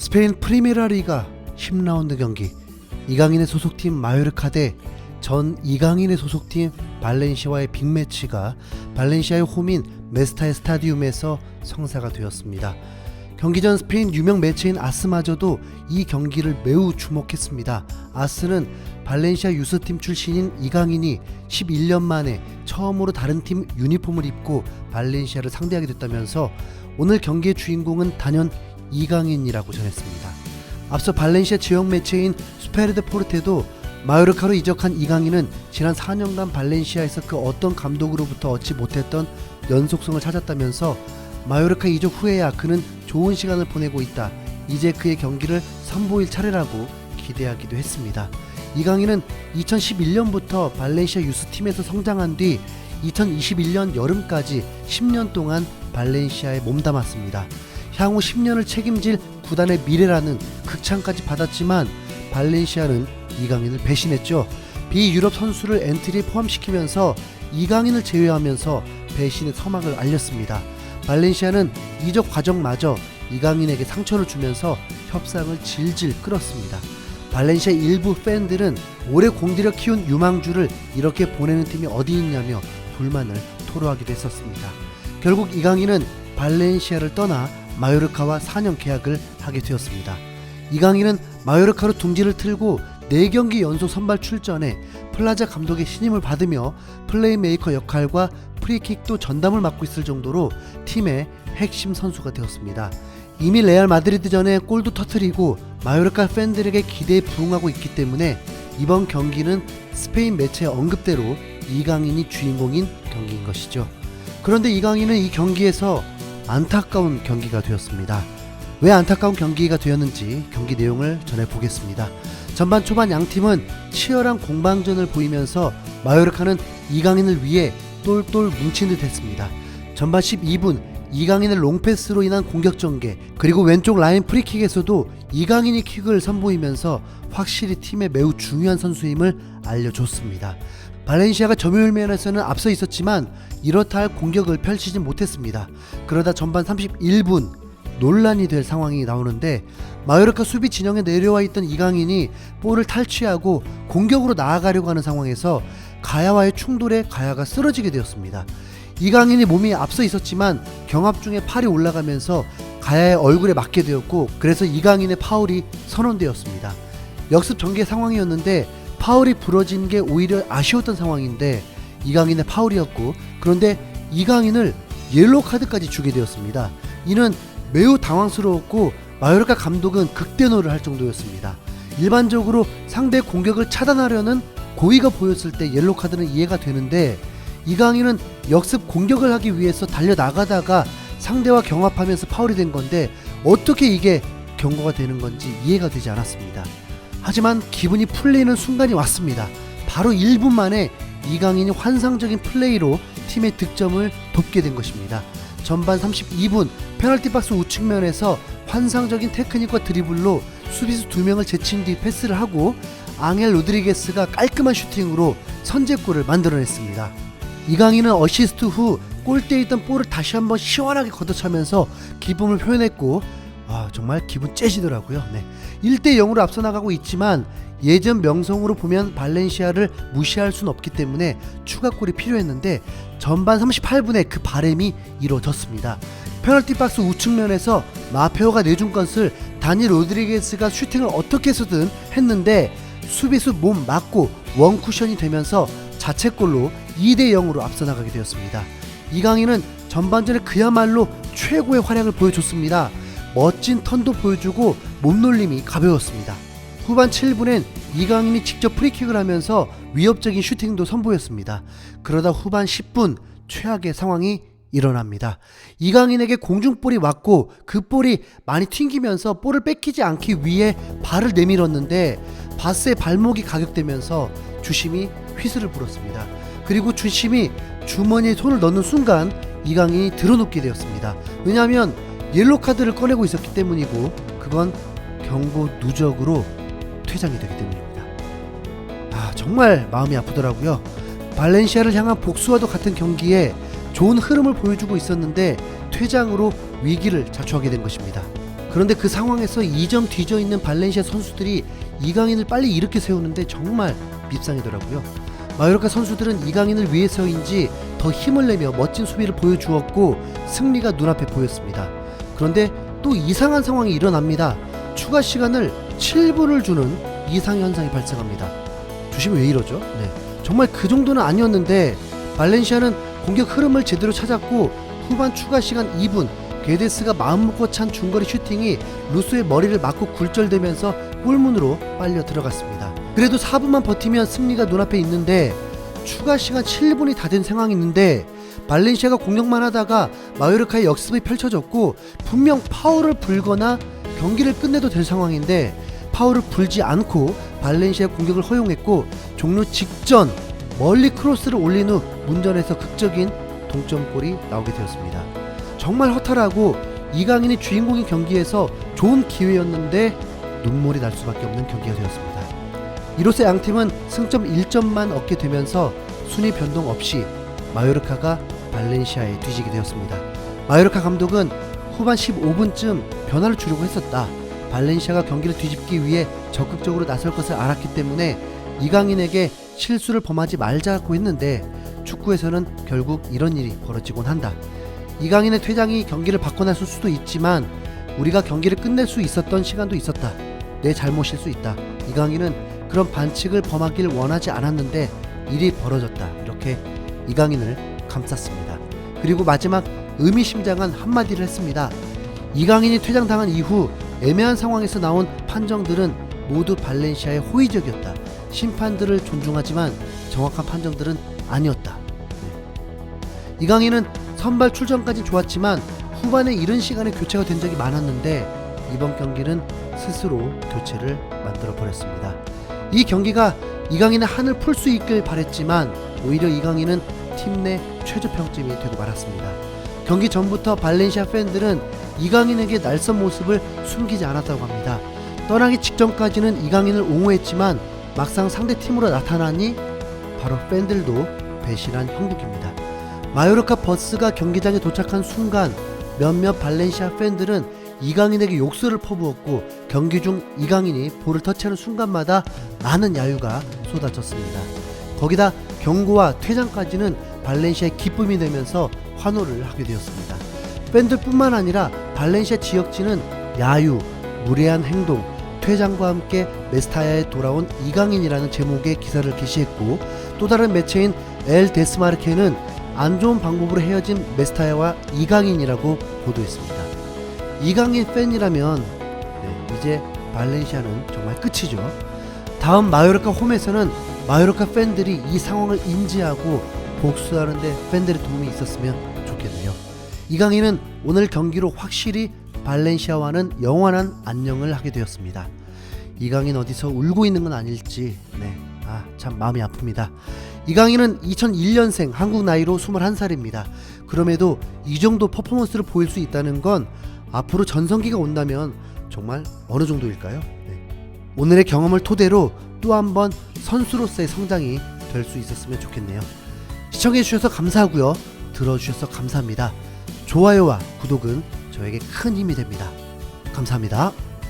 스페인 프리메라 리가 10라운드 경기, 이강인의 소속팀 마요르카 대 전 이강인의 소속팀 발렌시아와의 빅매치가 발렌시아의 홈인 메스타의 스타디움에서 성사가 되었습니다. 경기 전 스페인 유명 매체인 아스마저도 이 경기를 매우 주목했습니다. 아스는 발렌시아 유스팀 출신인 이강인이 11년 만에 처음으로 다른 팀 유니폼을 입고 발렌시아를 상대하게 됐다면서 오늘 경기의 주인공은 단연 이강인이라고 전했습니다. 앞서 발렌시아 지역 매체인 스페르데 포르테도 마요르카로 이적한 이강인은 지난 4년간 발렌시아에서 그 어떤 감독으로부터 얻지 못했던 연속성을 찾았다면서 마요르카 이적 후에야 그는 좋은 시간을 보내고 있다. 이제 그의 경기를 선보일 차례라고 기대하기도 했습니다. 이강인은 2011년부터 발렌시아 유스팀에서 성장한 뒤 2021년 여름까지 10년 동안 발렌시아에 몸담았습니다. 향후 10년을 책임질 구단의 미래라는 극찬까지 받았지만 발렌시아는 이강인을 배신했죠. 비유럽 선수를 엔트리에 포함시키면서 이강인을 제외하면서 배신의 서막을 알렸습니다. 발렌시아는 이적 과정마저 이강인에게 상처를 주면서 협상을 질질 끌었습니다. 발렌시아 일부 팬들은 오래 공들여 키운 유망주를 이렇게 보내는 팀이 어디 있냐며 불만을 토로하기도 했었습니다. 결국 이강인은 발렌시아를 떠나 마요르카와 4년 계약을 하게 되었습니다. 이강인은 마요르카로 둥지를 틀고 4경기 연속 선발 출전해 플라자 감독의 신임을 받으며 플레이메이커 역할과 프리킥도 전담을 맡고 있을 정도로 팀의 핵심 선수가 되었습니다. 이미 레알 마드리드전에 골도 터뜨리고 마요르카 팬들에게 기대에 부응하고 있기 때문에 이번 경기는 스페인 매체의 언급대로 이강인이 주인공인 경기인 것이죠. 그런데 이강인은 이 경기에서 안타까운 경기가 되었습니다. 왜 안타까운 경기가 되었는지 경기 내용을 전해보겠습니다. 전반 초반 양팀은 치열한 공방전을 보이면서 마요르카는 이강인을 위해 똘똘 뭉친 듯 했습니다. 전반 12분 이강인의 롱패스로 인한 공격 전개, 그리고 왼쪽 라인 프리킥에서도 이강인이 킥을 선보이면서 확실히 팀의 매우 중요한 선수임을 알려줬습니다. 발렌시아가 점유율 면에서는 앞서 있었지만 이렇다 할 공격을 펼치지 못했습니다. 그러다 전반 31분 논란이 될 상황이 나오는데 마요르카 수비 진영에 내려와 있던 이강인이 볼을 탈취하고 공격으로 나아가려고 하는 상황에서 가야와의 충돌에 가야가 쓰러지게 되었습니다. 이강인이 몸이 앞서 있었지만 경합 중에 팔이 올라가면서 가야의 얼굴에 맞게 되었고, 그래서 이강인의 파울이 선언되었습니다. 역습 전개 상황이었는데 파울이 부러진 게 오히려 아쉬웠던 상황인데 이강인의 파울이었고, 그런데 이강인을 옐로우 카드까지 주게 되었습니다. 이는 매우 당황스러웠고 마요르카 감독은 극대노를 할 정도였습니다. 일반적으로 상대 공격을 차단하려는 고의가 보였을 때 옐로우 카드는 이해가 되는데 이강인은 역습 공격을 하기 위해서 달려나가다가 상대와 경합하면서 파울이 된 건데 어떻게 이게 경고가 되는 건지 이해가 되지 않았습니다. 하지만 기분이 풀리는 순간이 왔습니다. 바로 1분 만에 이강인이 환상적인 플레이로 팀의 득점을 돕게 된 것입니다. 전반 32분 페널티 박스 우측면에서 환상적인 테크닉과 드리블로 수비수 2명을 제친 뒤 패스를 하고 앙헬 로드리게스가 깔끔한 슈팅으로 선제골을 만들어냈습니다. 이강인은 어시스트 후 골대에 있던 볼을 다시 한번 시원하게 걷어차면서 기쁨을 표현했고 정말 기분 째지더라고요. 1대0으로 앞서 나가고 있지만 예전 명성으로 보면 발렌시아를 무시할 수는 없기 때문에 추가골이 필요했는데 전반 38분에 그 바람이 이루어졌습니다. 페널티 박스 우측면에서 마페오가 내준 것을 다니 로드리게스가 슈팅을 어떻게 해서든 했는데 수비수 몸 맞고 원쿠션이 되면서 자책골로 2대0으로 앞서 나가게 되었습니다. 이강인은 전반전에 그야말로 최고의 활약을 보여줬습니다. 멋진 턴도 보여주고 몸놀림이 가벼웠습니다. 후반 7분엔 이강인이 직접 프리킥을 하면서 위협적인 슈팅도 선보였습니다. 그러다 후반 10분 최악의 상황이 일어납니다. 이강인에게 공중볼이 왔고 그 볼이 많이 튕기면서 볼을 뺏기지 않기 위해 발을 내밀었는데 바스의 발목이 가격되면서 주심이 휘슬을 불었습니다. 그리고 주심이 주머니에 손을 넣는 순간 이강인이 드러눕게 되었습니다. 왜냐하면 옐로우 카드를 꺼내고 있었기 때문이고 그건 경고 누적으로 퇴장이 되기 때문입니다. 정말 마음이 아프더라고요. 발렌시아를 향한 복수와도 같은 경기에 좋은 흐름을 보여주고 있었는데 퇴장으로 위기를 자초하게 된 것입니다. 그런데 그 상황에서 2점 뒤져 있는 발렌시아 선수들이 이강인을 빨리 이렇게 세우는데 정말 밉상이더라고요. 마요르카 선수들은 이강인을 위해서인지 더 힘을 내며 멋진 수비를 보여주었고 승리가 눈앞에 보였습니다. 그런데 또 이상한 상황이 일어납니다. 추가 시간을 7분을 주는 이상현상이 발생합니다. 주심이 왜 이러죠? 정말 그 정도는 아니었는데 발렌시아는 공격 흐름을 제대로 찾았고 후반 추가 시간 2분 게데스가 마음먹고 찬 중거리 슈팅이 루소의 머리를 맞고 굴절되면서 골문으로 빨려 들어갔습니다. 그래도 4분만 버티면 승리가 눈앞에 있는데 추가 시간 7분이 다 된 상황이 있는데 발렌시아가 공격만 하다가 마요르카의 역습이 펼쳐졌고 분명 파울을 불거나 경기를 끝내도 될 상황인데 파울을 불지 않고 발렌시아 공격을 허용했고 종료 직전 멀리 크로스를 올린 후 문전에서 극적인 동점골이 나오게 되었습니다. 정말 허탈하고 이강인이 주인공인 경기에서 좋은 기회였는데 눈물이 날 수밖에 없는 경기가 되었습니다. 이로써 양팀은 승점 1점만 얻게 되면서 순위 변동 없이 마요르카가 발렌시아에 뒤지게 되었습니다. 마요르카 감독은 후반 15분쯤 변화를 주려고 했었다. 발렌시아가 경기를 뒤집기 위해 적극적으로 나설 것을 알았기 때문에 이강인에게 실수를 범하지 말자고 했는데 축구에서는 결국 이런 일이 벌어지곤 한다. 이강인의 퇴장이 경기를 바꿔놨을 수도 있지만 우리가 경기를 끝낼 수 있었던 시간도 있었다. 내 잘못일 수 있다. 이강인은 그런 반칙을 범하길 원하지 않았는데 일이 벌어졌다. 이렇게 이강인을 감쌌습니다. 그리고 마지막 의미심장한 한마디를 했습니다. 이강인이 퇴장당한 이후 애매한 상황에서 나온 판정들은 모두 발렌시아의 호의적이었다. 심판들을 존중하지만 정확한 판정들은 아니었다. 이강인은 선발 출전까지 좋았지만 후반에 이른 시간에 교체가 된 적이 많았는데 이번 경기는 스스로 교체를 만들어 버렸습니다. 이 경기가 이강인의 한을 풀 수 있길 바랬지만 오히려 이강인은 팀 내 최저평점이 되고 말았습니다. 경기 전부터 발렌시아 팬들은 이강인에게 날선 모습을 숨기지 않았다고 합니다. 떠나기 직전까지는 이강인을 옹호했지만 막상 상대팀으로 나타나니 바로 팬들도 배신한 형국입니다. 마요르카 버스가 경기장에 도착한 순간 몇몇 발렌시아 팬들은 이강인에게 욕설을 퍼부었고 경기 중 이강인이 볼을 터치하는 순간마다 많은 야유가 쏟아졌습니다. 거기다 경고와 퇴장까지는 발렌시아의 기쁨이 되면서 환호를 하게 되었습니다. 팬들뿐만 아니라 발렌시아 지역지는 야유, 무례한 행동, 퇴장과 함께 메스타야에 돌아온 이강인이라는 제목의 기사를 게시했고 또 다른 매체인 엘 데스마르케는 안 좋은 방법으로 헤어진 메스타야와 이강인이라고 보도했습니다. 이강인 팬이라면 이제 발렌시아는 정말 끝이죠. 다음 마요르카 홈에서는 마요르카 팬들이 이 상황을 인지하고 복수하는데 팬들의 도움이 있었으면 좋겠네요. 이강인은 오늘 경기로 확실히 발렌시아와는 영원한 안녕을 하게 되었습니다. 이강인 어디서 울고 있는 건 아닐지 참 마음이 아픕니다. 이강인은 2001년생 한국 나이로 21살입니다. 그럼에도 이 정도 퍼포먼스를 보일 수 있다는 건 앞으로 전성기가 온다면 정말 어느 정도일까요? 오늘의 경험을 토대로 또 한 번 선수로서의 성장이 될 수 있었으면 좋겠네요. 시청해주셔서 감사하고요. 들어주셔서 감사합니다. 좋아요와 구독은 저에게 큰 힘이 됩니다. 감사합니다.